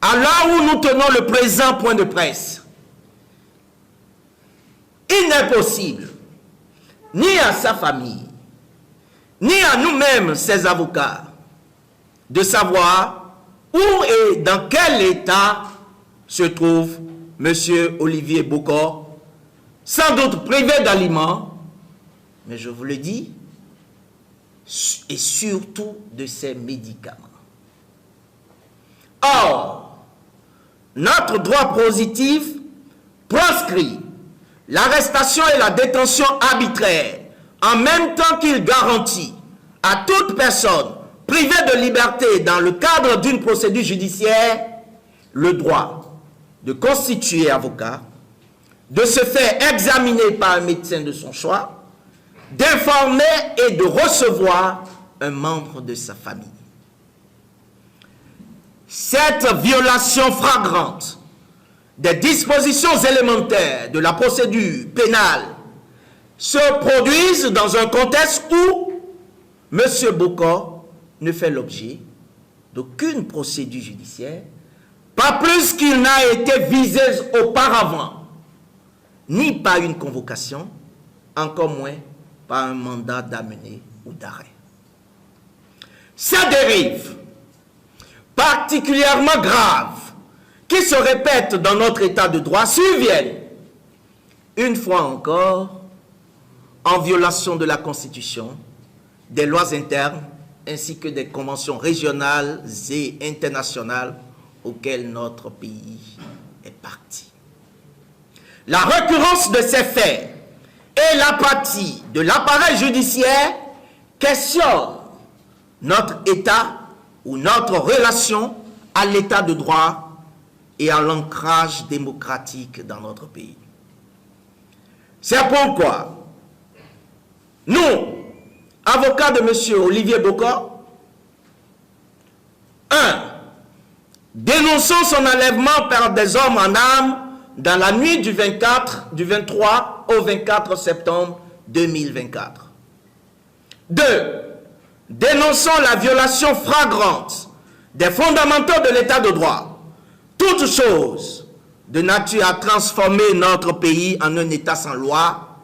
à l'heure où nous tenons le présent point de presse, il n'est possible, ni à sa famille, ni à nous-mêmes, ses avocats, de savoir où et dans quel état se trouve M. Olivier Bokor, sans doute privé d'aliments, mais je vous le dis, et surtout de ses médicaments. Or, notre droit positif proscrit l'arrestation et la détention arbitraire en même temps qu'il garantit à toute personne privée de liberté dans le cadre d'une procédure judiciaire le droit de constituer avocat, de se faire examiner par un médecin de son choix, d'informer et de recevoir un membre de sa famille. Cette violation flagrante des dispositions élémentaires de la procédure pénale se produisent dans un contexte où M. Bokor ne fait l'objet d'aucune procédure judiciaire, pas plus qu'il n'a été visé auparavant, ni par une convocation, encore moins par un mandat d'amener ou d'arrêt. Ces dérives particulièrement graves qui se répètent dans notre état de droit surviennent, une fois encore, en violation de la Constitution, des lois internes, ainsi que des conventions régionales et internationales auxquelles notre pays est parti. La récurrence de ces faits et l'apathie de l'appareil judiciaire questionnent notre état ou notre relation à l'état de droit et à l'ancrage démocratique dans notre pays. C'est pourquoi nous, avocats de M. Olivier Bokor, 1. Dénonçons son enlèvement par des hommes en armes dans la nuit du 23 au 24 septembre 2024. 2. Dénonçons la violation flagrante des fondamentaux de l'état de droit, toute chose de nature à transformer notre pays en un état sans loi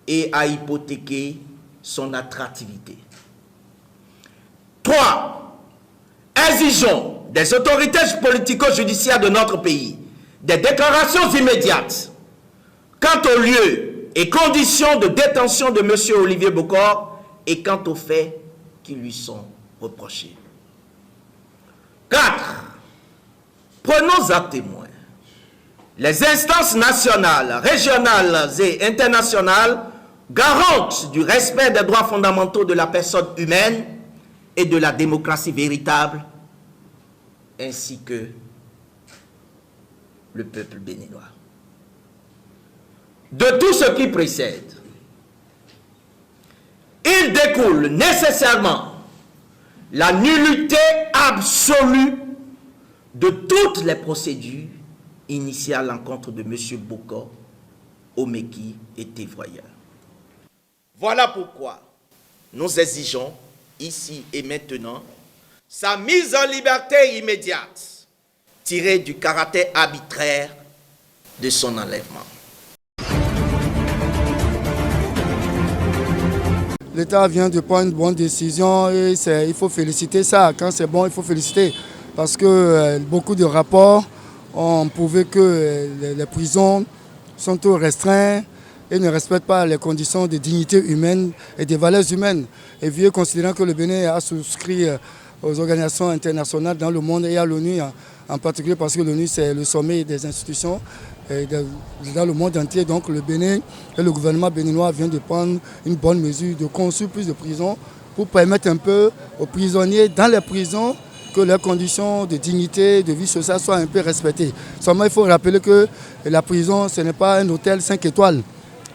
et à hypothéquer son attractivité. 3. Exigeons des autorités politico-judiciaires de notre pays des déclarations immédiates quant au lieu et conditions de détention de M. Olivier Bokor et quant aux faits qui lui sont reprochés. 4. Prenons à témoin les instances nationales, régionales et internationales garantes du respect des droits fondamentaux de la personne humaine et de la démocratie véritable, ainsi que le peuple béninois. De tout ce qui précède, il découle nécessairement la nullité absolue de toutes les procédures initiées à l'encontre de M. Bokor, Omeki et Tévoyeur. Voilà pourquoi nous exigeons, ici et maintenant, sa mise en liberté immédiate, tirée du caractère arbitraire de son enlèvement. L'État vient de prendre une bonne décision et il faut féliciter ça. Quand c'est bon, il faut féliciter. Parce que beaucoup de rapports ont prouvé que les prisons sont trop restreintes et ne respectent pas les conditions de dignité humaine et des valeurs humaines. Et vieux considérant que le Bénin a souscrit aux organisations internationales dans le monde et à l'ONU en particulier parce que l'ONU c'est le sommet des institutions dans le monde entier. Donc le Bénin et le gouvernement béninois viennent de prendre une bonne mesure de construire plus de prisons pour permettre un peu aux prisonniers dans les prisons que leurs conditions de dignité, de vie sociale soient un peu respectées. Seulement, il faut rappeler que la prison, ce n'est pas un hôtel 5 étoiles.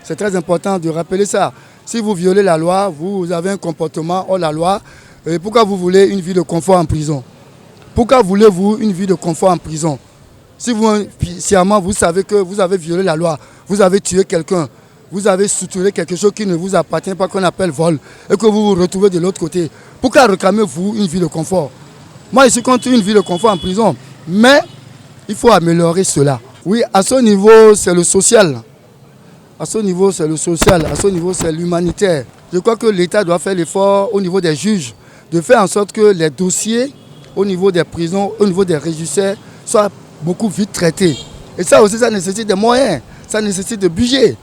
C'est très important de rappeler ça. Si vous violez la loi, vous avez un comportement hors la loi. Et pourquoi vous voulez une vie de confort en prison? Pourquoi voulez-vous une vie de confort en prison? Si vous, sciemment, vous savez que vous avez violé la loi, vous avez tué quelqu'un, vous avez structuré quelque chose qui ne vous appartient pas, qu'on appelle vol, et que vous vous retrouvez de l'autre côté, pourquoi réclamez-vous une vie de confort? Moi, je suis contre une vie de confort en prison. Mais il faut améliorer cela. Oui, à ce niveau, c'est le social. À ce niveau, c'est le social. À ce niveau, c'est l'humanitaire. Je crois que l'État doit faire l'effort au niveau des juges de faire en sorte que les dossiers au niveau des prisons, au niveau des régisseurs, soient beaucoup vite traités. Et ça aussi, ça nécessite des moyens, ça nécessite de budget.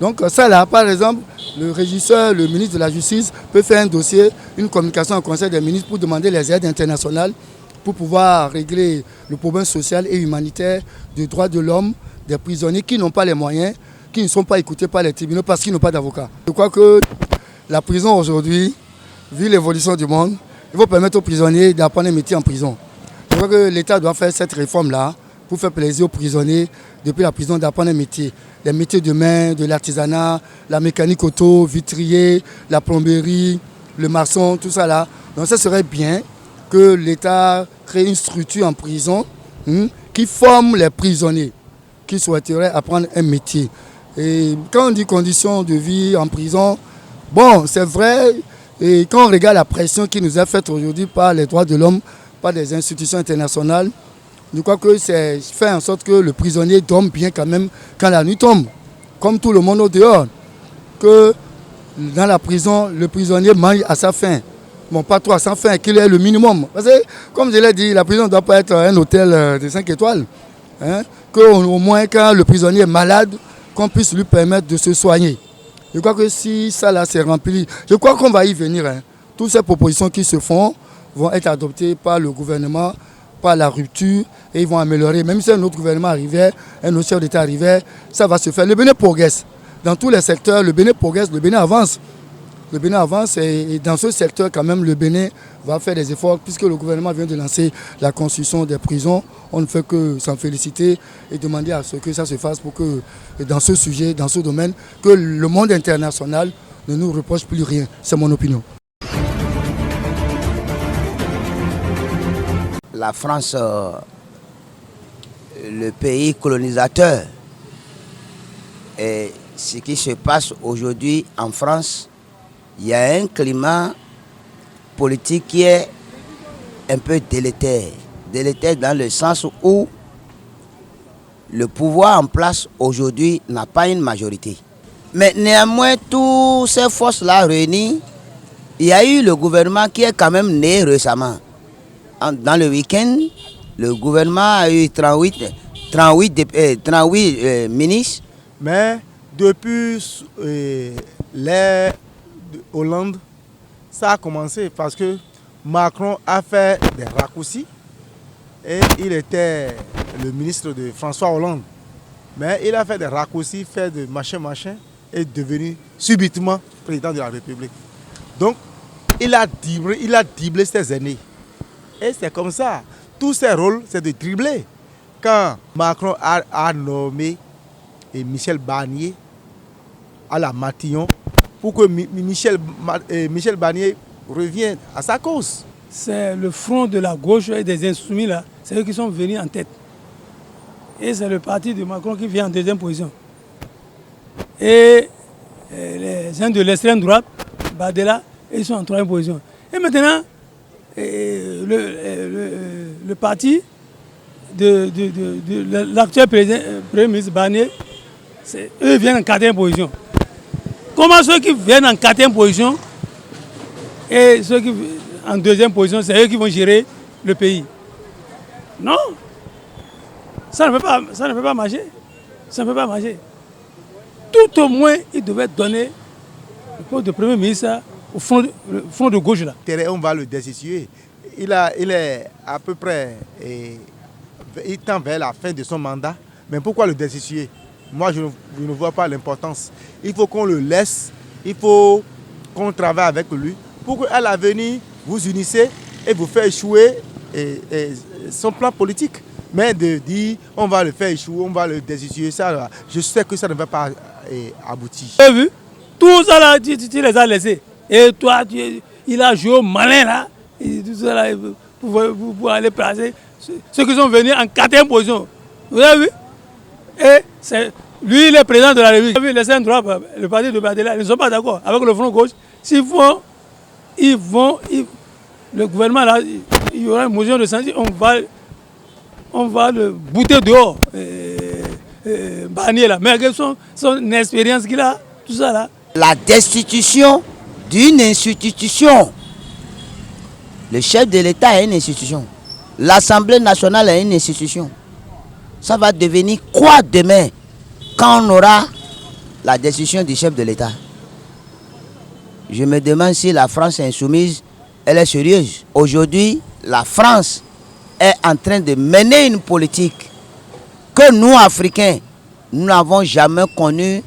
Donc ça là, par exemple, le régisseur, le ministre de la Justice peut faire un dossier, une communication au Conseil des ministres pour demander les aides internationales pour pouvoir régler le problème social et humanitaire des droits de l'homme, des prisonniers qui n'ont pas les moyens, qui ne sont pas écoutés par les tribunaux parce qu'ils n'ont pas d'avocat. Je crois que la prison aujourd'hui, vu l'évolution du monde, il faut permettre aux prisonniers d'apprendre un métier en prison. Je crois que l'État doit faire cette réforme-là pour faire plaisir aux prisonniers depuis la prison d'apprendre un métier. Les métiers de main, de l'artisanat, la mécanique auto, vitrier, la plomberie, le maçon, tout ça là. Donc ça serait bien que l'État crée une structure en prison qui forme les prisonniers qui souhaiteraient apprendre un métier. Et quand on dit conditions de vie en prison, bon, c'est vrai, et quand on regarde la pression qui nous est faite aujourd'hui par les droits de l'homme, par des institutions internationales, je crois que c'est faire en sorte que le prisonnier dorme bien quand même quand la nuit tombe, comme tout le monde au dehors. Que dans la prison, le prisonnier mange à sa faim. Bon, pas trop à sa faim, qu'il ait le minimum. Parce que, comme je l'ai dit, la prison ne doit pas être un hôtel de 5 étoiles. Hein? Qu'au moins, quand le prisonnier est malade, qu'on puisse lui permettre de se soigner. Je crois que si ça là c'est rempli, je crois qu'on va y venir. Hein. Toutes ces propositions qui se font vont être adoptées par le gouvernement, par la rupture, et ils vont améliorer. Même si un autre gouvernement arrivait, un autre chef d'État arrivait, ça va se faire. Le Bénin progresse. Dans tous les secteurs, le Bénin progresse, le Bénin avance. Le Bénin avance et dans ce secteur, quand même, le Bénin va faire des efforts puisque le gouvernement vient de lancer la construction des prisons. On ne fait que s'en féliciter et demander à ce que ça se fasse pour que, dans ce sujet, dans ce domaine, que le monde international ne nous reproche plus rien. C'est mon opinion. La France, le pays colonisateur, et ce qui se passe aujourd'hui en France, il y a un climat politique qui est un peu délétère. Délétère dans le sens où le pouvoir en place aujourd'hui n'a pas une majorité. Mais néanmoins, toutes ces forces-là réunies, il y a eu le gouvernement qui est quand même né récemment. Dans le week-end, le gouvernement a eu 38 ministres. Mais depuis les Hollande, ça a commencé parce que Macron a fait des raccourcis et il était le ministre de François Hollande. Mais il a fait des raccourcis, fait de machin et est devenu subitement président de la République. Donc, il a dribblé ses aînés. Et c'est comme ça. Tous ses rôles, c'est de dribbler. Quand Macron a nommé Michel Barnier à la Matillon, pour que Michel Barnier revienne à sa cause. C'est le front de la gauche et des insoumis là, c'est eux qui sont venus en tête. Et c'est le parti de Macron qui vient en deuxième position. Et les gens de l'extrême droite, Badela, ils sont en troisième position. Et maintenant, le parti de l'actuel Premier ministre Barnier, eux viennent en quatrième position. Comment ceux qui viennent en quatrième position et ceux qui en deuxième position, c'est eux qui vont gérer le pays? Non, ça ne peut pas marcher. Ça ne peut pas marcher. Tout au moins, ils devaient donner le poste de Premier ministre au front de gauche là. On va le destituer. Il est à peu près, il tend vers la fin de son mandat. Mais pourquoi le destituer? Moi, je ne vois pas l'importance. Il faut qu'on le laisse, il faut qu'on travaille avec lui pour qu'à l'avenir, vous unissez et vous faites échouer son plan politique. Mais de dire, on va le faire échouer, on va le destituer, ça, je sais que ça ne va pas aboutir. Tu as vu? Tout ça là, tu les as laissés. Et toi, il a joué au malin là, et tout ça là, pour aller placer ceux qui sont venus en quatrième position. Vous avez vu? Et c'est lui, il est président de la République. Vous avez vu, les cinq droits, le parti de Badela, ils ne sont pas d'accord avec le Front gauche. Le gouvernement là, il il y aura une motion de censure, on va le bouter dehors. Barnier là. Mais avec son expérience qu'il a, tout ça là. La destitution d'une institution. Le chef de l'État est une institution. L'Assemblée nationale est une institution. Ça va devenir quoi demain quand on aura la destitution du chef de l'État? Je me demande si la France insoumise, elle est sérieuse. Aujourd'hui, la France est en train de mener une politique que nous, Africains, nous n'avons jamais connu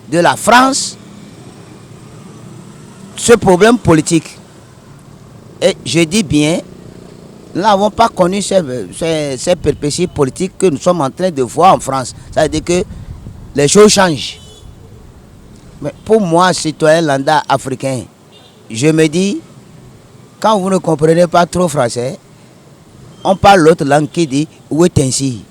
de la France, ce problème politique. Et je dis bien, nous n'avons pas connu ces péripéties politiques que nous sommes en train de voir en France. Ça veut dire que les choses changent. Mais pour moi, citoyen lambda africain, je me dis, quand vous ne comprenez pas trop français, on parle l'autre langue qui dit « où est ainsi ».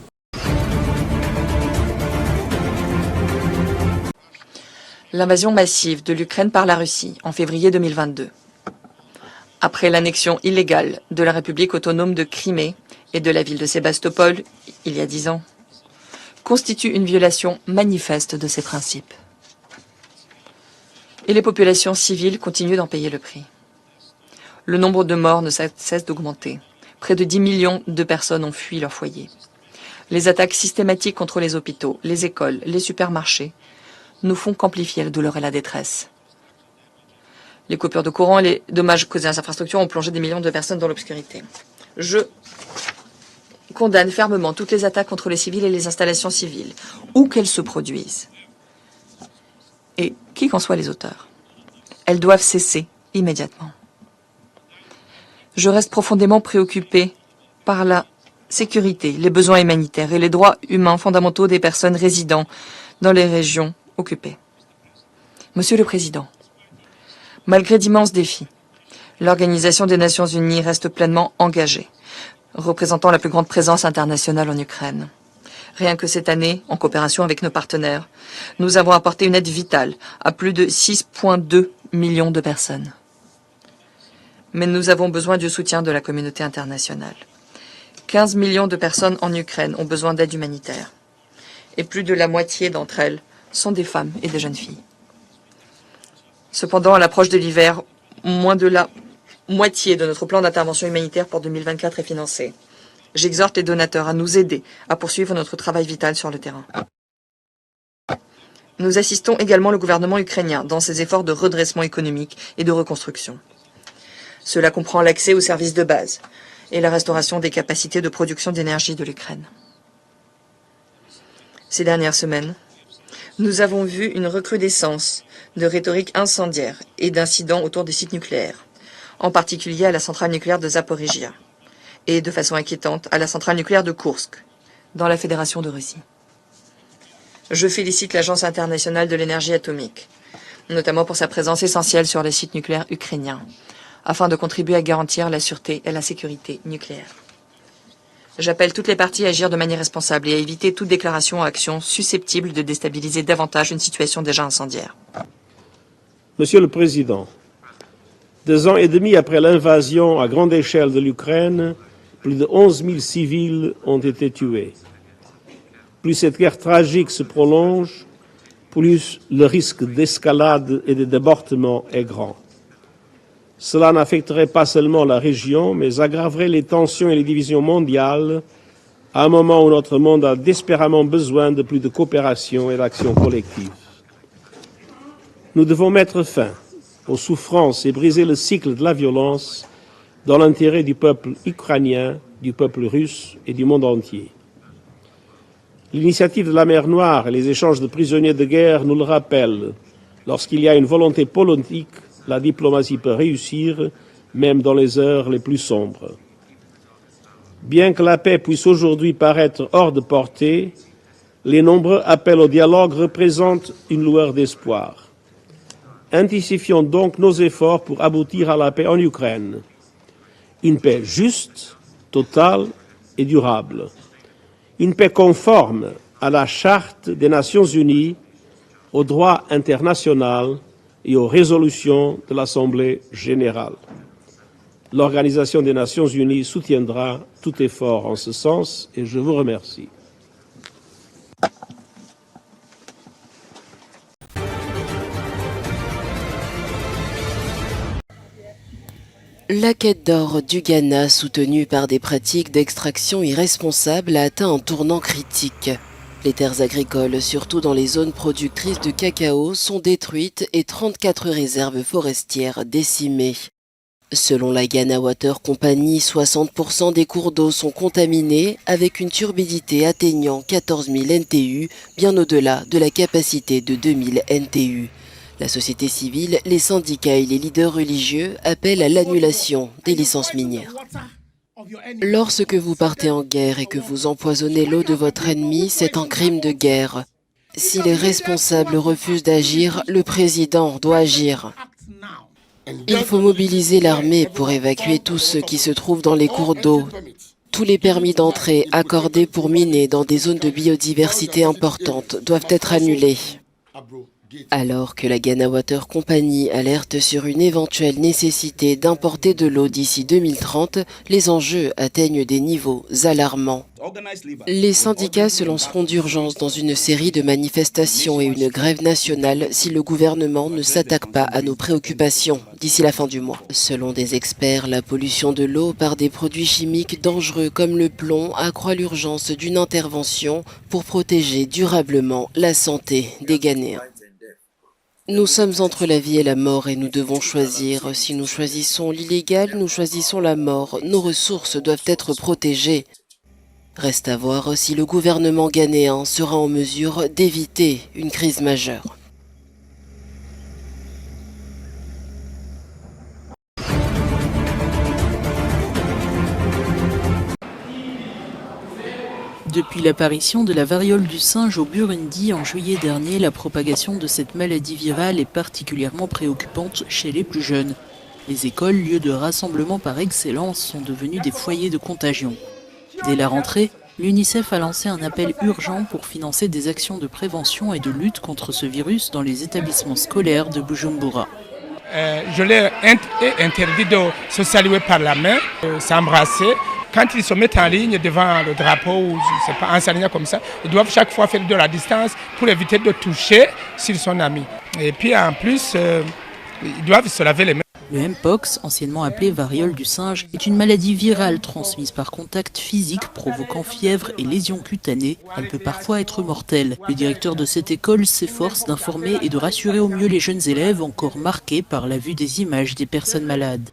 L'invasion massive de l'Ukraine par la Russie en février 2022. Après l'annexion illégale de la République autonome de Crimée et de la ville de Sébastopol, il y a 10 ans, constitue une violation manifeste de ces principes. Et les populations civiles continuent d'en payer le prix. Le nombre de morts ne cesse d'augmenter. Près de 10 millions de personnes ont fui leur foyer. Les attaques systématiques contre les hôpitaux, les écoles, les supermarchés ne font qu'amplifier la douleur et la détresse. Les coupures de courant et les dommages causés à ces infrastructures ont plongé des millions de personnes dans l'obscurité. Je condamne fermement toutes les attaques contre les civils et les installations civiles, où qu'elles se produisent. Et qui qu'en soient les auteurs, elles doivent cesser immédiatement. Je reste profondément préoccupé par la sécurité, les besoins humanitaires et les droits humains fondamentaux des personnes résidant dans les régions occupées. Monsieur le Président, malgré d'immenses défis, l'Organisation des Nations Unies reste pleinement engagée, représentant la plus grande présence internationale en Ukraine. Rien que cette année, en coopération avec nos partenaires, nous avons apporté une aide vitale à plus de 6,2 millions de personnes. Mais nous avons besoin du soutien de la communauté internationale. 15 millions de personnes en Ukraine ont besoin d'aide humanitaire. Et plus de la moitié d'entre elles sont des femmes et des jeunes filles. Cependant, à l'approche de l'hiver, moins de la moitié de notre plan d'intervention humanitaire pour 2024 est financé. J'exhorte les donateurs à nous aider à poursuivre notre travail vital sur le terrain. Nous assistons également le gouvernement ukrainien dans ses efforts de redressement économique et de reconstruction. Cela comprend l'accès aux services de base et la restauration des capacités de production d'énergie de l'Ukraine. Ces dernières semaines, nous avons vu une recrudescence de rhétorique incendiaire et d'incidents autour des sites nucléaires, en particulier à la centrale nucléaire de Zaporijia et, de façon inquiétante, à la centrale nucléaire de Koursk, dans la Fédération de Russie. Je félicite l'Agence internationale de l'énergie atomique, notamment pour sa présence essentielle sur les sites nucléaires ukrainiens, afin de contribuer à garantir la sûreté et la sécurité nucléaire. J'appelle toutes les parties à agir de manière responsable et à éviter toute déclaration ou action susceptible de déstabiliser davantage une situation déjà incendiaire. Monsieur le Président, 2 ans et demi après l'invasion à grande échelle de l'Ukraine, plus de 11 000 civils ont été tués. Plus cette guerre tragique se prolonge, plus le risque d'escalade et de débordement est grand. Cela n'affecterait pas seulement la région, mais aggraverait les tensions et les divisions mondiales à un moment où notre monde a désespérément besoin de plus de coopération et d'action collective. Nous devons mettre fin aux souffrances et briser le cycle de la violence dans l'intérêt du peuple ukrainien, du peuple russe et du monde entier. L'initiative de la mer Noire et les échanges de prisonniers de guerre nous le rappellent. Lorsqu'il y a une volonté politique, la diplomatie peut réussir, même dans les heures les plus sombres. Bien que la paix puisse aujourd'hui paraître hors de portée, les nombreux appels au dialogue représentent une lueur d'espoir. Intensifions donc nos efforts pour aboutir à la paix en Ukraine. Une paix juste, totale et durable. Une paix conforme à la Charte des Nations Unies, au droit international et aux résolutions de l'Assemblée générale. L'Organisation des Nations Unies soutiendra tout effort en ce sens et je vous remercie. La quête d'or du Ghana, soutenue par des pratiques d'extraction irresponsables, a atteint un tournant critique. Les terres agricoles, surtout dans les zones productrices de cacao, sont détruites et 34 réserves forestières décimées. Selon la Ghana Water Company, 60% des cours d'eau sont contaminés avec une turbidité atteignant 14 000 NTU, bien au-delà de la capacité de 2000 NTU. La société civile, les syndicats et les leaders religieux appellent à l'annulation des licences minières. Lorsque vous partez en guerre et que vous empoisonnez l'eau de votre ennemi, c'est un crime de guerre. Si les responsables refusent d'agir, le président doit agir. Il faut mobiliser l'armée pour évacuer tous ceux qui se trouvent dans les cours d'eau. Tous les permis d'entrée accordés pour miner dans des zones de biodiversité importantes doivent être annulés. Alors que la Ghana Water Company alerte sur une éventuelle nécessité d'importer de l'eau d'ici 2030, les enjeux atteignent des niveaux alarmants. Les syndicats se lanceront d'urgence dans une série de manifestations et une grève nationale si le gouvernement ne s'attaque pas à nos préoccupations d'ici la fin du mois. Selon des experts, la pollution de l'eau par des produits chimiques dangereux comme le plomb accroît l'urgence d'une intervention pour protéger durablement la santé des Ghanéens. Nous sommes entre la vie et la mort et nous devons choisir. Si nous choisissons l'illégal, nous choisissons la mort. Nos ressources doivent être protégées. Reste à voir si le gouvernement ghanéen sera en mesure d'éviter une crise majeure. Depuis l'apparition de la variole du singe au Burundi en juillet dernier, la propagation de cette maladie virale est particulièrement préoccupante chez les plus jeunes. Les écoles, lieux de rassemblement par excellence, sont devenues des foyers de contagion. Dès la rentrée, l'UNICEF a lancé un appel urgent pour financer des actions de prévention et de lutte contre ce virus dans les établissements scolaires de Bujumbura. Je leur ai interdit de se saluer par la main, s'embrasser. Quand ils se mettent en ligne devant le drapeau, ou je ne sais pas, en s'alignant comme ça, ils doivent chaque fois faire de la distance pour éviter de toucher s'ils sont amis. Et puis en plus, ils doivent se laver les mains. Le Mpox, anciennement appelé variole du singe, est une maladie virale transmise par contact physique provoquant fièvre et lésions cutanées. Elle peut parfois être mortelle. Le directeur de cette école s'efforce d'informer et de rassurer au mieux les jeunes élèves encore marqués par la vue des images des personnes malades.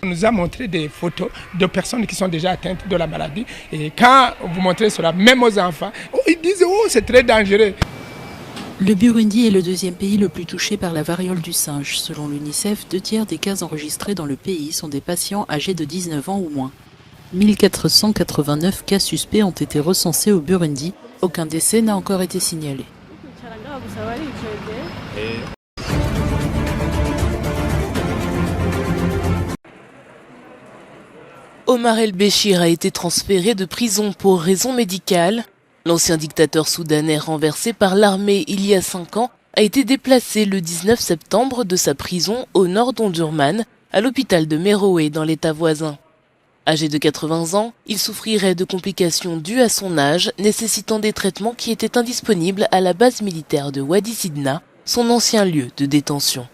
On nous a montré des photos de personnes qui sont déjà atteintes de la maladie. Et quand vous montrez cela, même aux enfants, ils disent « Oh, c'est très dangereux ». Le Burundi est le deuxième pays le plus touché par la variole du singe. Selon l'UNICEF, 2/3 des cas enregistrés dans le pays sont des patients âgés de 19 ans ou moins. 1489 cas suspects ont été recensés au Burundi. Aucun décès n'a encore été signalé. Omar el-Béchir a été transféré de prison pour raison médicale. L'ancien dictateur soudanais renversé par l'armée il y a 5 ans a été déplacé le 19 septembre de sa prison au nord d'Omdurman, à l'hôpital de Merowe dans l'état voisin. Âgé de 80 ans, il souffrirait de complications dues à son âge, nécessitant des traitements qui étaient indisponibles à la base militaire de Wadi Sidna, son ancien lieu de détention.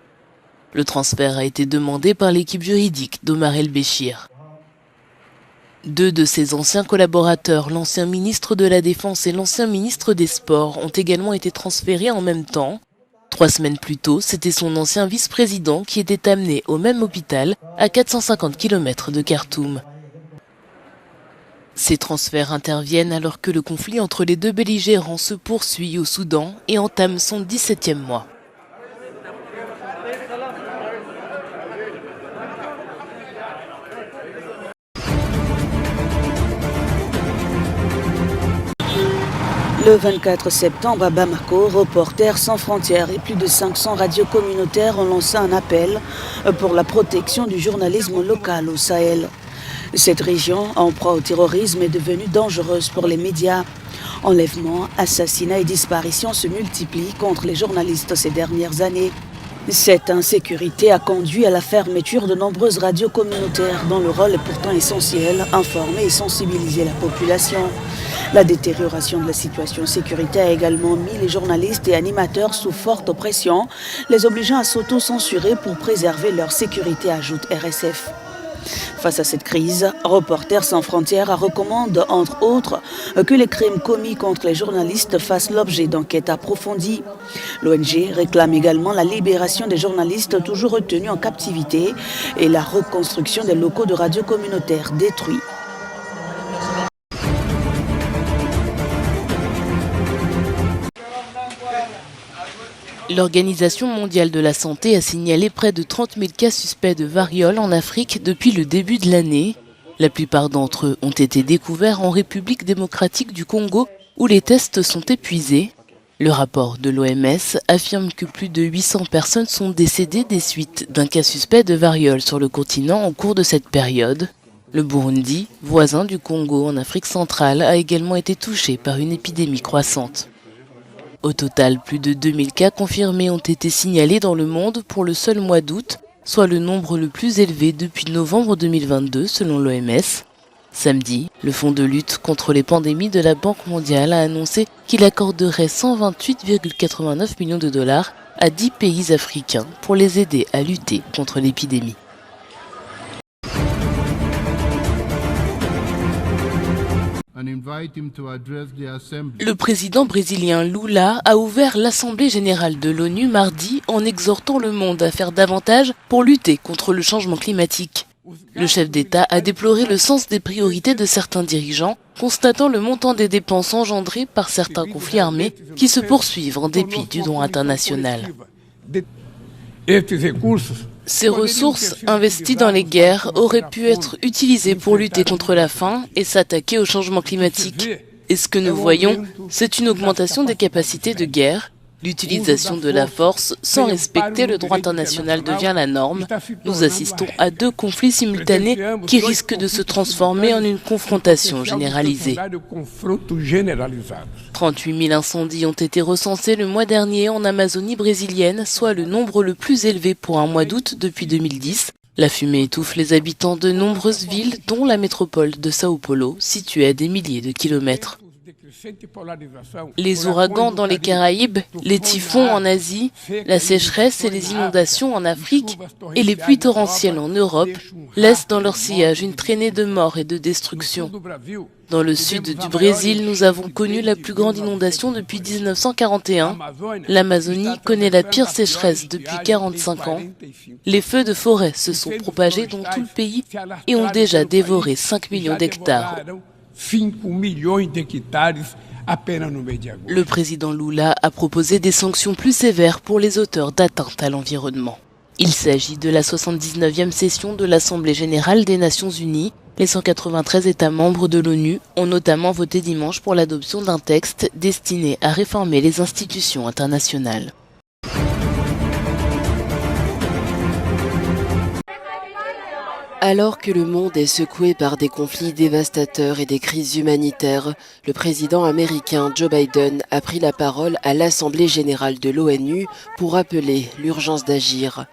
Le transfert a été demandé par l'équipe juridique d'Omar el-Béchir. 2 de ses anciens collaborateurs, l'ancien ministre de la Défense et l'ancien ministre des Sports, ont également été transférés en même temps. 3 semaines plus tôt, c'était son ancien vice-président qui était amené au même hôpital à 450 km de Khartoum. Ces transferts interviennent alors que le conflit entre les deux belligérants se poursuit au Soudan et entame son 17e mois. Le 24 septembre à Bamako, Reporters sans frontières et plus de 500 radios communautaires ont lancé un appel pour la protection du journalisme local au Sahel. Cette région, en proie au terrorisme, est devenue dangereuse pour les médias. Enlèvements, assassinats et disparitions se multiplient contre les journalistes ces dernières années. Cette insécurité a conduit à la fermeture de nombreuses radios communautaires dont le rôle est pourtant essentiel, informer et sensibiliser la population. La détérioration de la situation sécuritaire a également mis les journalistes et animateurs sous forte pression, les obligeant à s'auto-censurer pour préserver leur sécurité, ajoute RSF. Face à cette crise, Reporters sans frontières recommande, entre autres, que les crimes commis contre les journalistes fassent l'objet d'enquêtes approfondies. L'ONG réclame également la libération des journalistes toujours retenus en captivité et la reconstruction des locaux de radio communautaires détruits. L'Organisation mondiale de la santé a signalé près de 30 000 cas suspects de variole en Afrique depuis le début de l'année. La plupart d'entre eux ont été découverts en République démocratique du Congo où les tests sont épuisés. Le rapport de l'OMS affirme que plus de 800 personnes sont décédées des suites d'un cas suspect de variole sur le continent au cours de cette période. Le Burundi, voisin du Congo en Afrique centrale, a également été touché par une épidémie croissante. Au total, plus de 2000 cas confirmés ont été signalés dans le monde pour le seul mois d'août, soit le nombre le plus élevé depuis novembre 2022 selon l'OMS. Samedi, le Fonds de lutte contre les pandémies de la Banque mondiale a annoncé qu'il accorderait 128,89 millions de dollars à 10 pays africains pour les aider à lutter contre l'épidémie. Le président brésilien Lula a ouvert l'Assemblée générale de l'ONU mardi en exhortant le monde à faire davantage pour lutter contre le changement climatique. Le chef d'État a déploré le sens des priorités de certains dirigeants, constatant le montant des dépenses engendrées par certains conflits armés qui se poursuivent en dépit du droit international. Ces ressources investies dans les guerres auraient pu être utilisées pour lutter contre la faim et s'attaquer au changement climatique. Et ce que nous voyons, c'est une augmentation des capacités de guerre. L'utilisation de la force sans respecter le droit international devient la norme. Nous assistons à 2 conflits simultanés qui risquent de se transformer en une confrontation généralisée. 38 000 incendies ont été recensés le mois dernier en Amazonie brésilienne, soit le nombre le plus élevé pour un mois d'août depuis 2010. La fumée étouffe les habitants de nombreuses villes, dont la métropole de Sao Paulo, située à des milliers de kilomètres. Les ouragans dans les Caraïbes, les typhons en Asie, la sécheresse et les inondations en Afrique et les pluies torrentielles en Europe laissent dans leur sillage une traînée de morts et de destruction. Dans le sud du Brésil, nous avons connu la plus grande inondation depuis 1941. L'Amazonie connaît la pire sécheresse depuis 45 ans. Les feux de forêt se sont propagés dans tout le pays et ont déjà dévoré 5 millions d'hectares. Le président Lula a proposé des sanctions plus sévères pour les auteurs d'atteintes à l'environnement. Il s'agit de la 79e session de l'Assemblée générale des Nations unies. Les 193 États membres de l'ONU ont notamment voté dimanche pour l'adoption d'un texte destiné à réformer les institutions internationales. Alors que le monde est secoué par des conflits dévastateurs et des crises humanitaires, le président américain Joe Biden a pris la parole à l'Assemblée générale de l'ONU pour appeler l'urgence d'agir.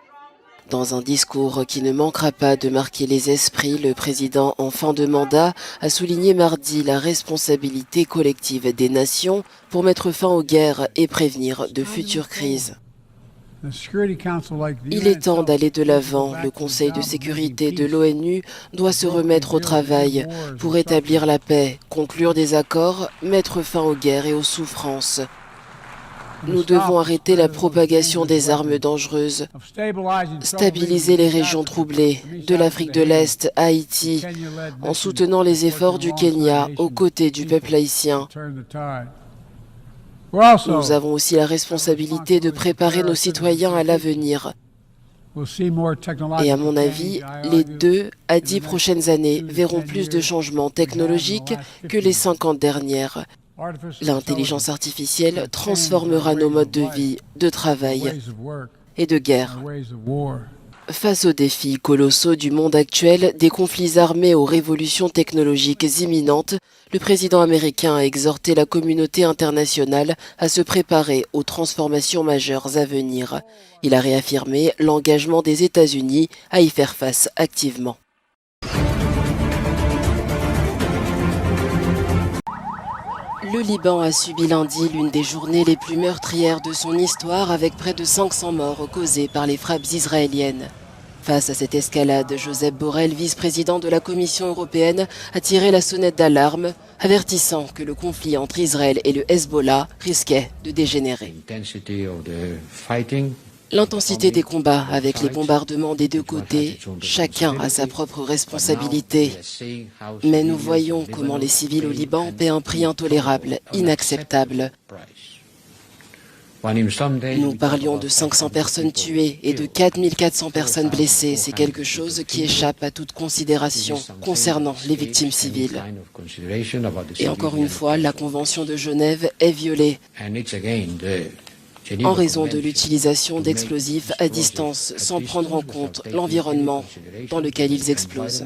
Dans un discours qui ne manquera pas de marquer les esprits, le président en fin de mandat a souligné mardi la responsabilité collective des nations pour mettre fin aux guerres et prévenir de futures crises. Il est temps d'aller de l'avant. Le Conseil de sécurité de l'ONU doit se remettre au travail pour établir la paix, conclure des accords, mettre fin aux guerres et aux souffrances. Nous devons arrêter la propagation des armes dangereuses, stabiliser les régions troublées, de l'Afrique de l'Est à Haïti, en soutenant les efforts du Kenya aux côtés du peuple haïtien. Nous avons aussi la responsabilité de préparer nos citoyens à l'avenir. Et à mon avis, les 2 à 10 prochaines années verront plus de changements technologiques que les 50 dernières. L'intelligence artificielle transformera nos modes de vie, de travail et de guerre. Face aux défis colossaux du monde actuel, des conflits armés aux révolutions technologiques imminentes, le président américain a exhorté la communauté internationale à se préparer aux transformations majeures à venir. Il a réaffirmé l'engagement des États-Unis à y faire face activement. Le Liban a subi lundi l'une des journées les plus meurtrières de son histoire avec près de 500 morts causés par les frappes israéliennes. Face à cette escalade, Joseph Borrell, vice-président de la Commission européenne, a tiré la sonnette d'alarme, avertissant que le conflit entre Israël et le Hezbollah risquait de dégénérer. L'intensité des combats avec les bombardements des deux côtés, chacun a sa propre responsabilité. Mais nous voyons comment les civils au Liban paient un prix intolérable, inacceptable. Nous parlions de 500 personnes tuées et de 4400 personnes blessées. C'est quelque chose qui échappe à toute considération concernant les victimes civiles. Et encore une fois, la Convention de Genève est violée en raison de l'utilisation d'explosifs à distance sans prendre en compte l'environnement dans lequel ils explosent.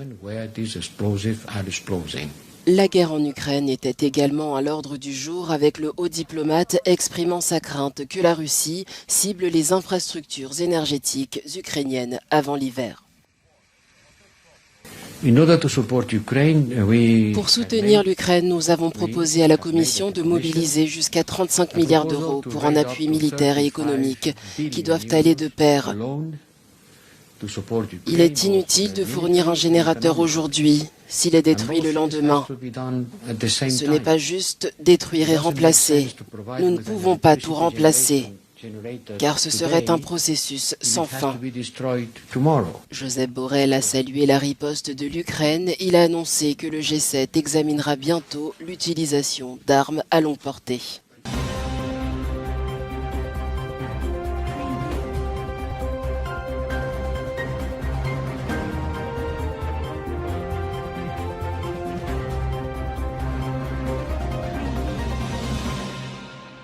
La guerre en Ukraine était également à l'ordre du jour avec le haut diplomate exprimant sa crainte que la Russie cible les infrastructures énergétiques ukrainiennes avant l'hiver. Pour soutenir l'Ukraine, nous avons proposé à la Commission de mobiliser jusqu'à 35 milliards d'euros pour un appui militaire et économique qui doivent aller de pair. Il est inutile de fournir un générateur aujourd'hui s'il est détruit le lendemain. Ce n'est pas juste détruire et remplacer. Nous ne pouvons pas tout remplacer, car ce serait un processus sans fin. Joseph Borrell a salué la riposte de l'Ukraine. Il a annoncé que le G7 examinera bientôt l'utilisation d'armes à longue portée.